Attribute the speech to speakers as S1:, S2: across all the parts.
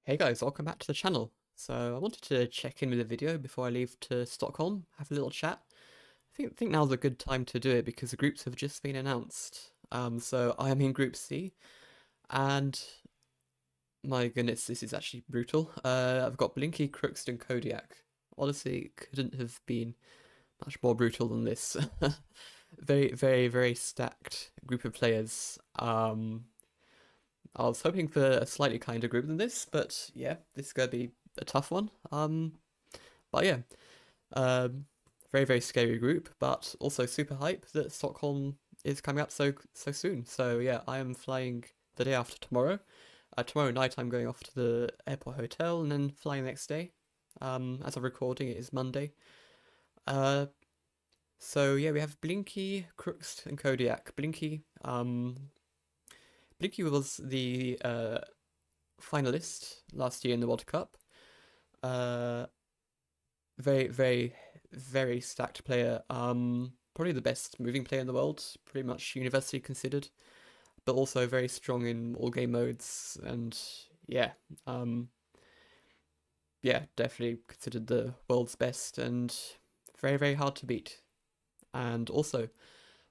S1: Hey guys, welcome back to the channel. So I wanted to check in with a video before I leave to Stockholm, have a little chat. I think now's a good time to do it because the groups have just been announced. So I am in Group C, and my goodness, this is actually brutal. I've got Blinky, Crookston, and Kodiak. Honestly, it couldn't have been much more brutal than this. Very, very, very stacked group of players. I was hoping for a slightly kinder group than this, but yeah, this is gonna be a tough one. But yeah, um, very very scary group, but also super hype that Stockholm is coming up so soon. So yeah, I am flying the day after tomorrow. Tomorrow night I'm going off to the airport hotel and then flying the next day. As of recording, it is Monday. Uh, so yeah, we have Blinky, Crooks, and Kodiak. Blinky was the finalist last year in the World Cup. Uh, very, very, very stacked player. Probably the best moving player in the world, pretty much universally considered, but also very strong in all game modes. And yeah, um, yeah, definitely considered the world's best and very, very hard to beat. And also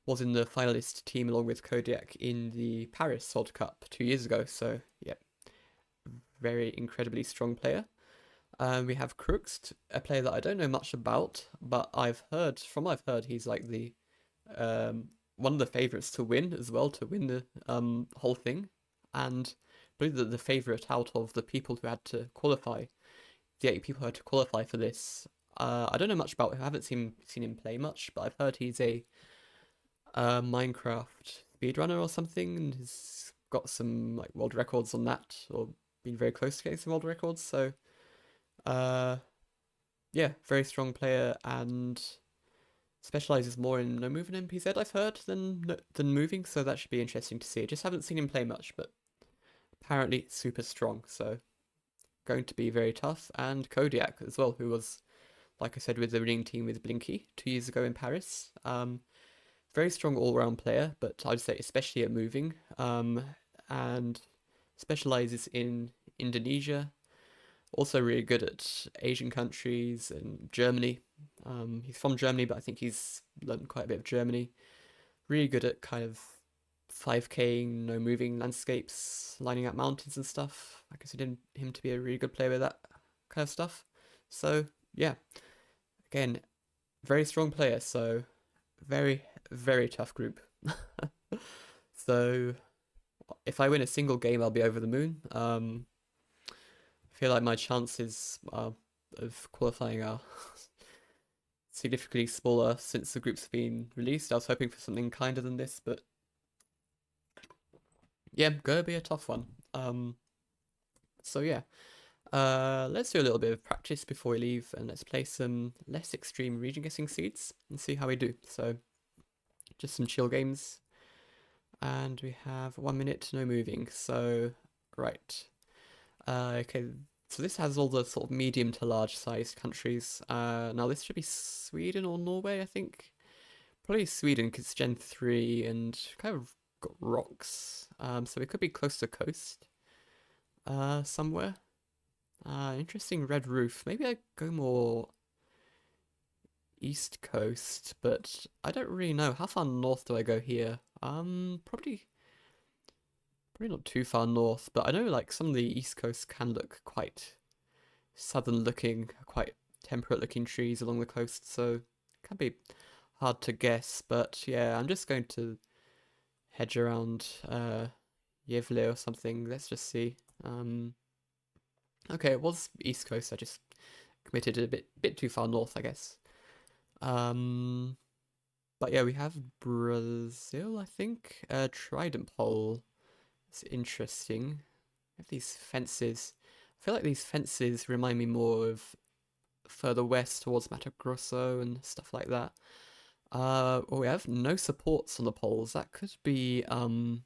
S1: was in the finalist team along with Kodiak in the Paris World Cup 2 years ago. So yeah, very incredibly strong player. We have Crooks, a player that I don't know much about, but I've heard he's like the one of the favorites to win as well, to win the whole thing, and I believe that the favorite out of the people who had to qualify, the 8 people who had to qualify for this. I don't know much about him. I haven't seen him play much, but I've heard he's a Minecraft speedrunner or something, and has got some like world records on that, or been very close to getting some world records. So uh, yeah, very strong player and specializes more in no moving MPZ, I've heard, than moving, so that should be interesting to see. I just haven't seen him play much, but apparently super strong, so going to be very tough. And Kodiak as well, who was, like I said, with the winning team with Blinky 2 years ago in Paris. Very strong all-round player, but I'd say especially at moving. And specializes in Indonesia. Also really good at Asian countries and Germany. He's from Germany, but I think he's learned quite a bit of Germany. Really good at kind of 5K, no moving landscapes, lining up mountains and stuff. I consider him to be a really good player with that kind of stuff. So yeah, again, very strong player. So very very tough group. So if I win a single game, I'll be over the moon. I feel like my chances of qualifying are significantly smaller since the group's been released. I was hoping for something kinder than this, but yeah, gonna be a tough one. So yeah, let's do a little bit of practice before we leave, and let's play some less extreme region guessing seeds and see how we do. So just some chill games, and we have 1 minute, no moving. So right, okay. So this has all the sort of medium to large sized countries. Now this should be Sweden or Norway, I think. Probably Sweden because it's Gen 3 and kind of got rocks. So it could be close to coast somewhere. Interesting red roof. Maybe I go more east coast, but I don't really know. How far north do I go here? Probably not too far north, but I know like some of the east coast can look quite southern looking, quite temperate looking trees along the coast, so it can be hard to guess. But yeah, I'm just going to hedge around Yevle or something. Let's just see. Okay, it was east coast. I just committed a bit too far north, I guess. Um, but yeah, we have Brazil, I think. Trident pole. It's interesting. We have these fences. I feel like these fences remind me more of further west towards Mato Grosso and stuff like that. Well, we have no supports on the poles. That could be something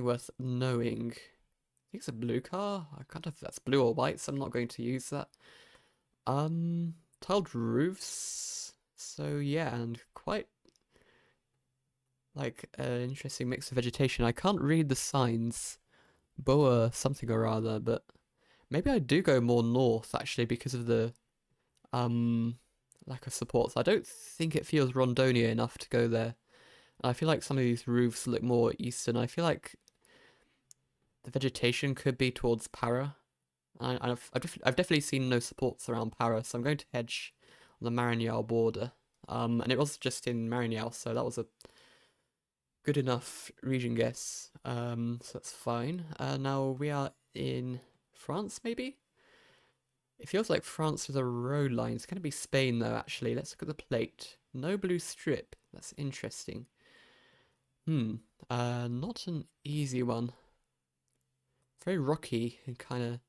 S1: worth knowing. I think it's a blue car. I can't know if that's blue or white, so I'm not going to use that. Tiled roofs. So yeah, and quite like an interesting mix of vegetation. I can't read the signs, Boa something or other, but maybe I do go more north actually because of the um lack of supports. I don't think it feels Rondonia enough to go there. I feel like some of these roofs look more eastern. I feel like the vegetation could be towards Para. I've definitely seen no supports around Para, so I'm going to hedge on the Marignal border. And it was just in Marignal, so that was a good enough region guess. So that's fine. Now we are in France, maybe? It feels like France with a road line. It's going to be Spain, though, actually. Let's look at the plate. No blue strip. That's interesting. Not an easy one. Very rocky and kind of...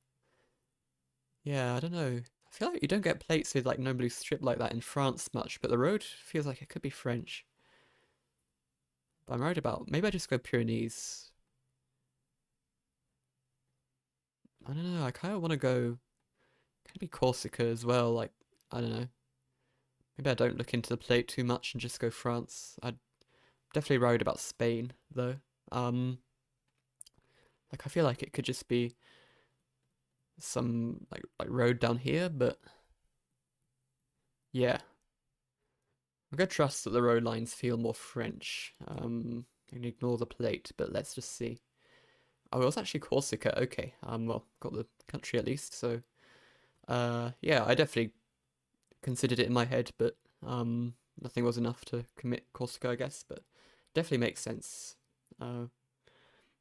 S1: Yeah, I don't know. I feel like you don't get plates with, like, no blue strip like that in France much, but the road feels like it could be French. But I'm worried about... Maybe I just go Pyrenees. I don't know. I kind of want to go... Could be Corsica as well. Like, I don't know. Maybe I don't look into the plate too much and just go France. I'd definitely worried about Spain though. Like I feel like it could just be some like road down here, but yeah, I'm gonna trust that the road lines feel more French. And ignore the plate, but let's just see. Oh, it was actually Corsica. Okay. Well, got the country at least. So, yeah, I definitely considered it in my head, but nothing was enough to commit Corsica, I guess. But definitely makes sense.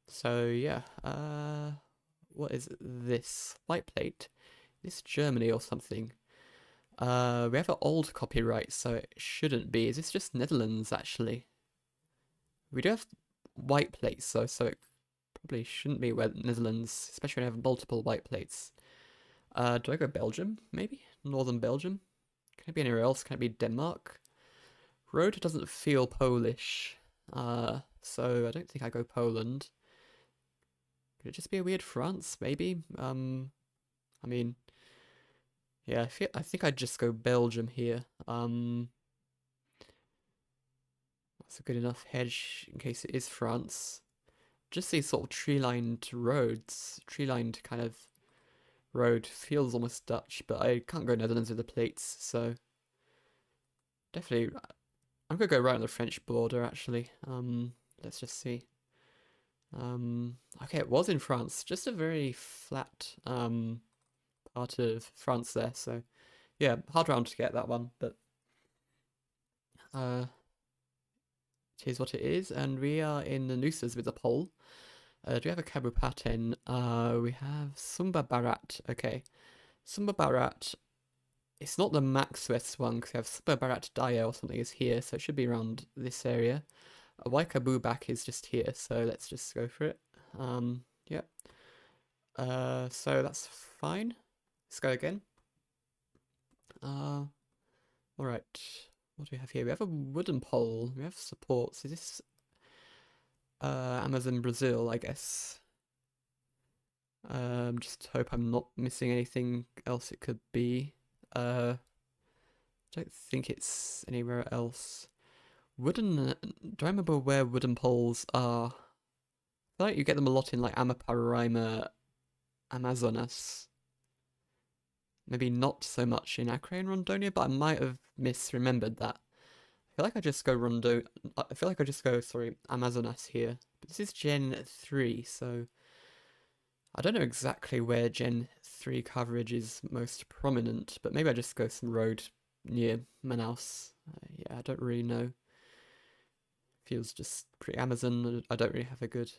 S1: So yeah, what is this? White plate? Is this Germany or something? We have an old copyright, so it shouldn't be. Is this just Netherlands, actually? We do have white plates, though, so it probably shouldn't be Netherlands, especially when we have multiple white plates. Do I go Belgium, maybe? Northern Belgium? Can it be anywhere else? Can it be Denmark? Road doesn't feel Polish, so I don't think I go Poland. Could it just be a weird France, maybe? I mean, yeah, I think I'd just go Belgium here. That's a good enough hedge in case it is France. Just these sort of tree-lined roads, tree-lined kind of road feels almost Dutch, but I can't go Netherlands with the plates, so definitely I'm gonna go right on the French border actually. Let's just see. Okay, it was in France, just a very flat part of France there, so yeah, hard round to get that one, but it is what it is, and we are in the nooses with the pole. Do we have a Kabupaten? We have Sumba Barat. Okay, Sumba Barat. It's not the Max West one because we have Sumba Barat Daya or something is here, so it should be around this area. Waikabubak is just here, so let's just go for it. Yep. So that's fine. Let's go again. All right. What do we have here? We have a wooden pole. We have supports. Is this Amazon Brazil, I guess? Just hope I'm not missing anything else it could be. Don't think it's anywhere else. Wooden, do I remember where wooden poles are? I feel like you get them a lot in like Amaparaima, Amazonas. Maybe not so much in Acre and Rondonia, but I might have misremembered that. I feel like I just go sorry, Amazonas here. But this is Gen 3, so I don't know exactly where Gen 3 coverage is most prominent, but maybe I just go some road near Manaus. Yeah, I don't really know. Feels just pretty Amazon. I don't really have a good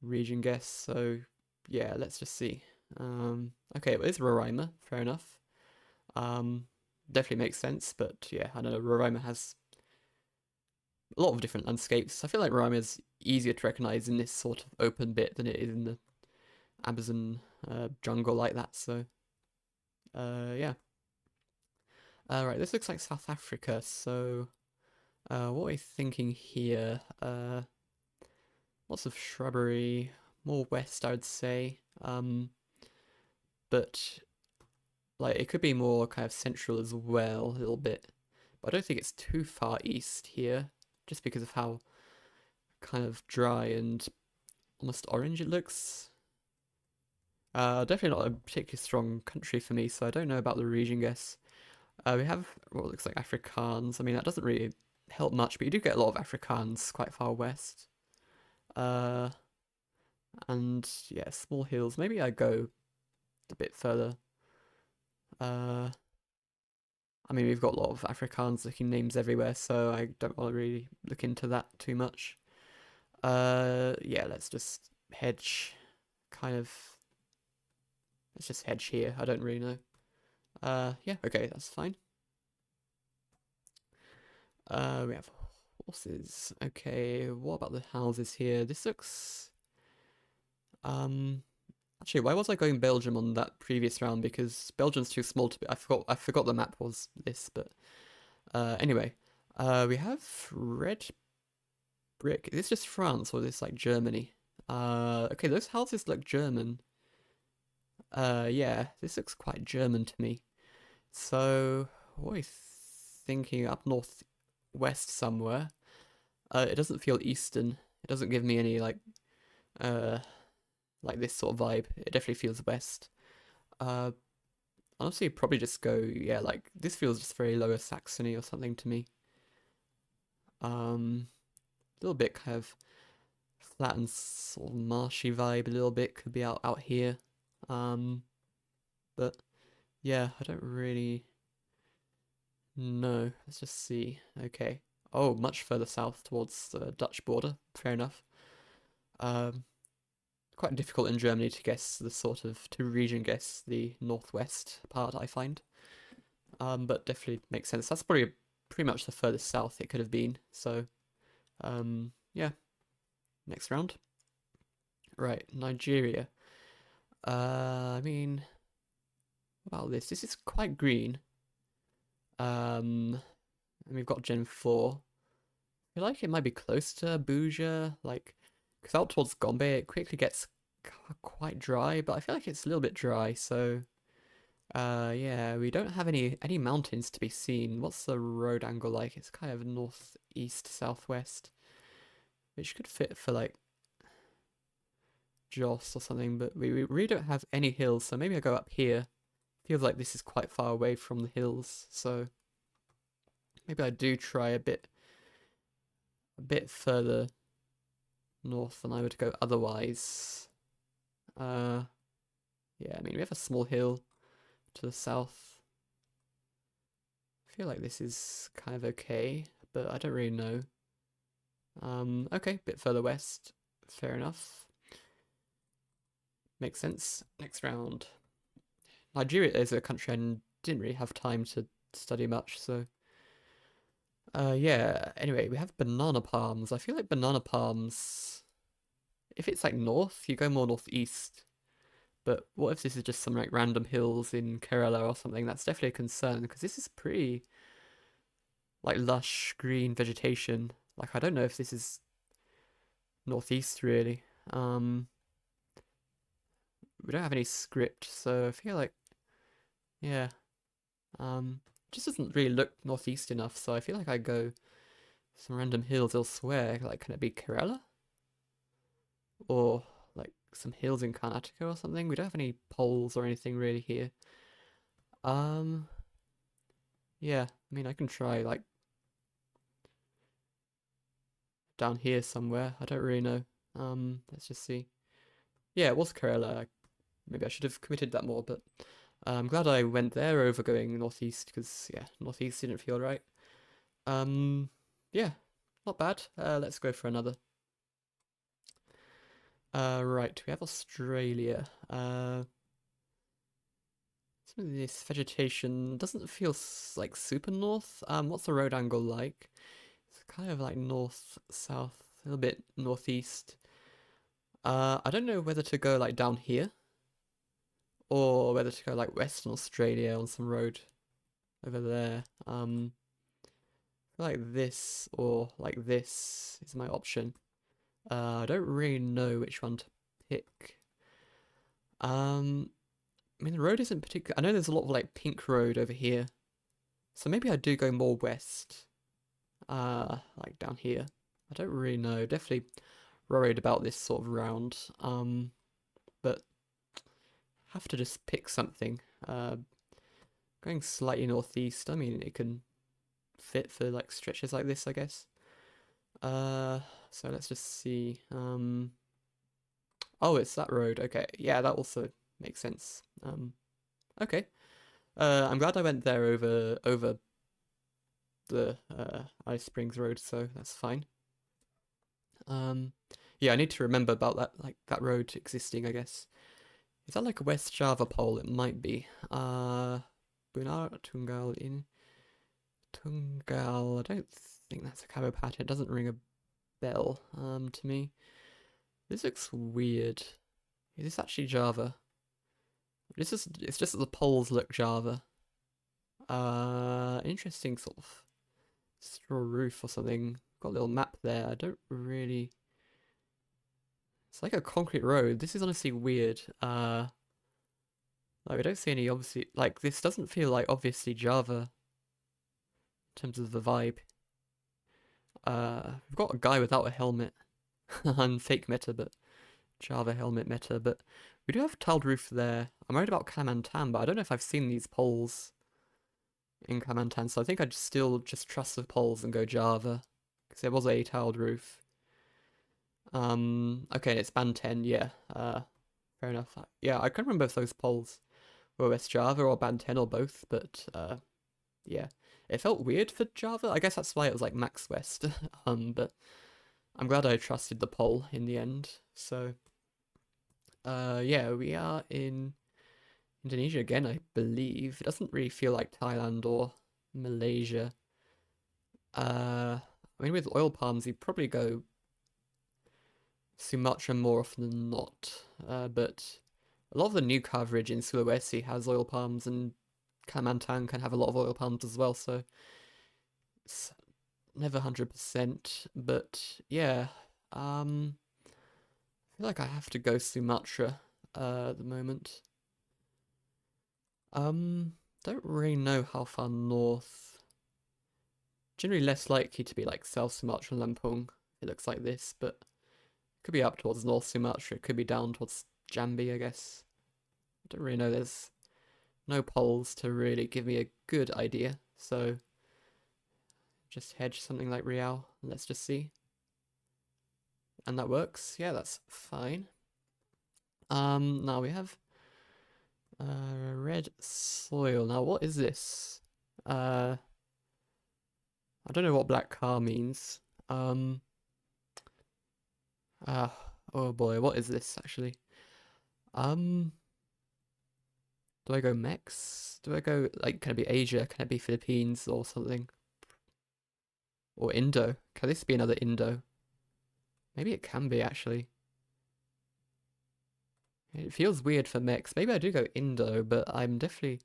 S1: region guess, so yeah, let's just see. Okay, well, it's Roraima, fair enough. Definitely makes sense, but yeah, I don't know, Roraima has a lot of different landscapes. I feel like Roraima is easier to recognize in this sort of open bit than it is in the Amazon jungle like that, so yeah. Right, this looks like South Africa, so what are we thinking here? Lots of shrubbery, more west, I would say. But like it could be more kind of central as well, a little bit. But I don't think it's too far east here, just because of how kind of dry and almost orange it looks. Definitely not a particularly strong country for me, so I don't know about the region guess. We have what looks like Afrikaans. I mean, that doesn't really help much, but you do get a lot of Afrikaans quite far west. Uh, and yeah, small hills. Maybe I go a bit further. Uh, I mean, we've got a lot of Afrikaans looking names everywhere, so I don't want to really look into that too much. Yeah, let's just hedge, kind of, let's just hedge here. I don't really know. Yeah, okay, that's fine. We have horses. Okay, what about the houses here? This looks, um, actually, why was I going Belgium on that previous round? Because Belgium's too small to be. I forgot the map was this, but anyway, we have red brick. Is this just France or is this like Germany? Okay, those houses look German. Yeah, this looks quite German to me. So, what are you thinking? Up north west somewhere. It doesn't feel eastern. It doesn't give me any uh like this sort of vibe. It definitely feels west. Uh, Honestly, probably just go, yeah, like this feels just very Lower Saxony or something to me. A little bit kind of flat and sort of marshy vibe. A little bit could be out here. But yeah, I don't really know. Let's just see. Okay. Oh, much further south towards the Dutch border. Fair enough. Um, Quite difficult in Germany to guess the sort of to region guess the northwest part, I find. But definitely makes sense. That's probably pretty much the furthest south it could have been. So, yeah. Next round. Right, Nigeria. I mean, what about this? This is quite green. And we've got Gen 4. I feel like it might be close to Abuja, like, because out towards Gombe it quickly gets quite dry, but I feel like it's a little bit dry, so yeah, we don't have any mountains to be seen. What's the road angle like? It's kind of northeast, southwest, which could fit for like Jos or something, but we really don't have any hills, so maybe I go up here. Feels like this is quite far away from the hills, so maybe I do try a bit further north than I would go otherwise. Yeah, I mean, we have a small hill to the south. I feel like this is kind of okay, but I don't really know. Okay, bit further west. Fair enough. Makes sense. Next round. Nigeria is a country I didn't really have time to study much, so yeah. Anyway, we have banana palms. I feel like banana palms, if it's like north, you go more northeast. But what if this is just some like random hills in Kerala or something? That's definitely a concern because this is pretty like lush green vegetation. Like I don't know if this is northeast really. We don't have any script, so I feel like yeah. Just doesn't really look northeast enough, so I feel like I go some random hills elsewhere. Like can it be Kerala? Or like some hills in Karnataka or something? We don't have any poles or anything really here. Um yeah, I mean I can try like down here somewhere. I don't really know. Let's just see. Yeah, it was Kerala. Maybe I should have committed that more, but I'm glad I went there over going northeast because yeah, northeast didn't feel right. Yeah, not bad. Let's go for another. Right, we have Australia. Some of this vegetation doesn't feel like super north. What's the road angle like? It's kind of like north, south, a little bit northeast. I don't know whether to go like down here or whether to go like Western Australia on some road over there. Like this or like this is my option. I don't really know which one to pick. I mean the road isn't particular. I know there's a lot of like pink road over here, so maybe I do go more west. Like down here. I don't really know. Definitely worried about this sort of round. But have to just pick something. Going slightly northeast. I mean, it can fit for like stretches like this, I guess. So let's just see. Oh, it's that road. Okay, yeah, that also makes sense. Okay. I'm glad I went there over the Ice Springs Road, so that's fine. Yeah, I need to remember about that, like that road existing, I guess. Is that like a West Java pole? It might be. Bunar Tungal in Tungal. I don't think that's a cabo pattern. It doesn't ring a bell, to me. This looks weird. Is this actually Java? It's just that the poles look Java. Interesting sort of straw roof or something. Got a little map there. I don't really. It's like a concrete road. This is honestly weird. Like we don't see any obviously like this doesn't feel like obviously Java in terms of the vibe. We've got a guy without a helmet and fake meta, but Java helmet meta. But we do have a tiled roof there. I'm worried about Kamantan, but I don't know if I've seen these poles in Kamantan, so I think I'd still just trust the poles and go Java because there was a tiled roof. Okay, it's band 10. Yeah. Fair enough. Yeah, I can't remember if those poles were West Java or band 10 or both, but yeah. It felt weird for Java. I guess that's why it was like Max West. But I'm glad I trusted the poll in the end. So yeah, we are in Indonesia again, I believe. It doesn't really feel like Thailand or Malaysia. I mean, with oil palms, you'd probably go Sumatra more often than not. But a lot of the new coverage in Sulawesi has oil palms, and Kalimantan can have a lot of oil palms as well, so it's never 100%. But yeah, I feel like I have to go Sumatra at the moment. Don't really know how far north. Generally less likely to be like South Sumatra and Lampung. It looks like this, but it could be up towards North Sumatra. It could be down towards Jambi, I guess. I don't really know. There's no polls to really give me a good idea, so just hedge something like Real. Let's just see. And that works. Yeah, that's fine. Now we have red soil. Now what is this? I don't know what black car means. Oh boy, what is this actually? Do I go Mex? Do I go like can it be Asia? Can it be Philippines or something? Or Indo? Can this be another Indo? Maybe it can be actually. It feels weird for Mex. Maybe I do go Indo, but I'm definitely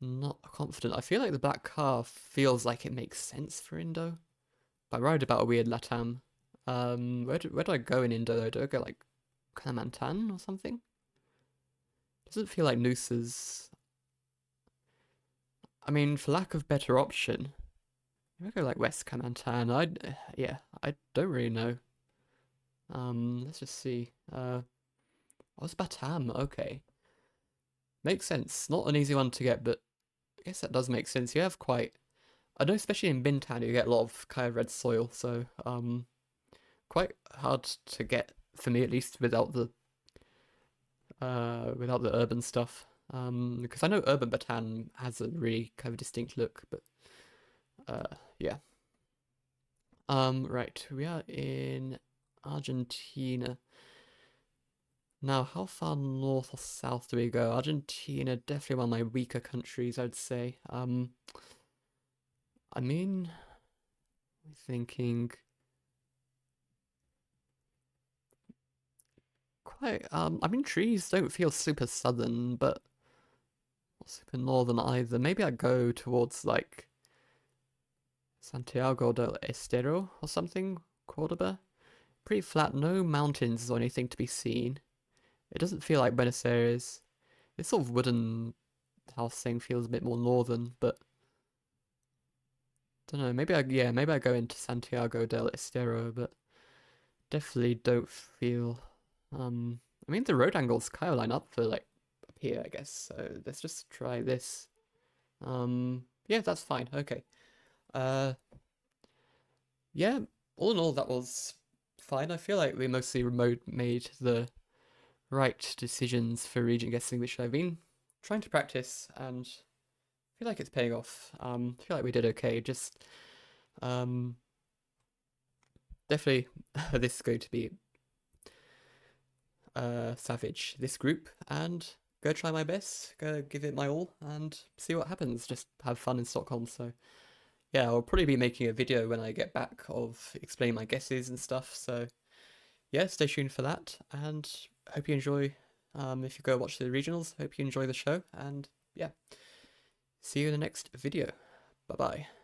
S1: not confident. I feel like the black car feels like it makes sense for Indo. But I'm worried about a weird Latam. Where do I go in Indo though? Do I go like Kalimantan or something? Doesn't feel like Noosa's. I mean, for lack of better option, maybe I go like West Kalimantan. Yeah, I don't really know. Let's just see. What's Batam? Okay, makes sense. Not an easy one to get, but I guess that does make sense. You have quite. I know, especially in Bintan, you get a lot of kind of red soil, so quite hard to get for me at least without the urban stuff. Because I know urban Bataan has a really kind of distinct look, but yeah. Right, we are in Argentina. Now, how far north or south do we go? Argentina, definitely one of my weaker countries, I'd say. I mean, thinking quite. I mean, trees don't feel super southern, but not super northern either. Maybe I go towards like Santiago del Estero or something, Cordoba. Pretty flat, no mountains or anything to be seen. It doesn't feel like Buenos Aires. This sort of wooden house thing feels a bit more northern, but don't know. Maybe I go into Santiago del Estero, but definitely don't feel. I mean, the road angles kind of line up for like up here, I guess. So let's just try this. Yeah, that's fine. Okay. Uh, yeah. All in all, that was fine. I feel like we mostly remote made the right decisions for region guessing, which I've been trying to practice, and I feel like it's paying off. I feel like we did okay. Just definitely, this is going to be savage, this group, and go try my best, go give it my all, and see what happens. Just have fun in Stockholm. So yeah, I'll probably be making a video when I get back of explaining my guesses and stuff. So yeah, stay tuned for that, and hope you enjoy. If you go watch the regionals, hope you enjoy the show, and yeah, see you in the next video. Bye bye.